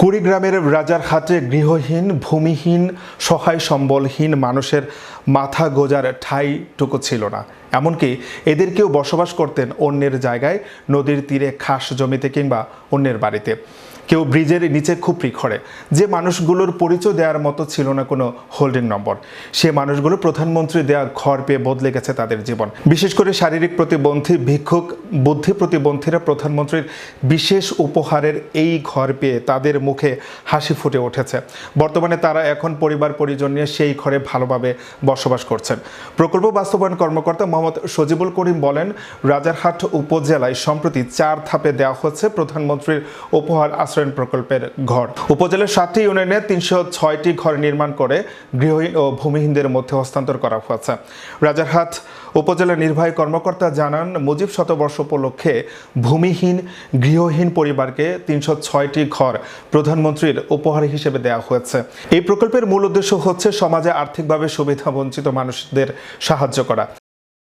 কুড়িগ্রামের রাজারহাটে গৃহহীন, ভূমিহীন, সহায় সম্বলহীন মানুষের মাথা গোঁজার ঠাঁইটুকু ছিল না। এমনকি এদেরকেও বসবাস করতেন অন্যের জায়গায়, নদীর তীরে খাস জমিতে কিংবা অন্যের বাড়িতে। কেউ ব্রিজের নিচে খুপড়ি ঘরে। যে মানুষগুলোর পরিচয় দেওয়ার মতো ছিল না কোনো হোল্ডিং নম্বর, সে মানুষগুলো প্রধানমন্ত্রী দেয়া ঘর পেয়ে বদলে গেছে তাদের জীবন। বিশেষ করে শারীরিক প্রতিবন্ধী, ভিক্ষুক, বুদ্ধি প্রতিবন্ধীরা প্রধানমন্ত্রীর বিশেষ উপহারের এই ঘর পেয়ে তাদের মুখে হাসি ফুটে উঠেছে। বর্তমানে তারা এখন পরিবার পরিজন নিয়ে সেই ঘরে ভালোভাবে বসবাস করছেন। প্রকল্প বাস্তবায়ন কর্মকর্তা মোহাম্মদ সজিবুল করিম বলেন, রাজারহাট উপজেলায় সম্প্রতি 4 ধাপে দেওয়া হচ্ছে প্রধানমন্ত্রীর উপহার আশ্রয় প্রকল্পের ঘর। উপজেলার 7টি ইউনিয়নে 306টি ঘর নির্মাণ করে গৃহহীন ও ভূমিহীনদের মধ্যে হস্তান্তর করা হয়েছে। রাজারহাট উপজেলা নির্বাহী কর্মকর্তা জানান, মুজিব শতবর্ষ উপলক্ষে ভূমিহীন, গৃহহীন পরিবারকে 306টি ঘর প্রধানমন্ত্রীর উপহার হিসেবে দেওয়া হয়েছে। এই প্রকল্পের মূল উদ্দেশ্য হচ্ছে সমাজে আর্থিকভাবে সুবিধা বঞ্চিত মানুষদের সাহায্য করা।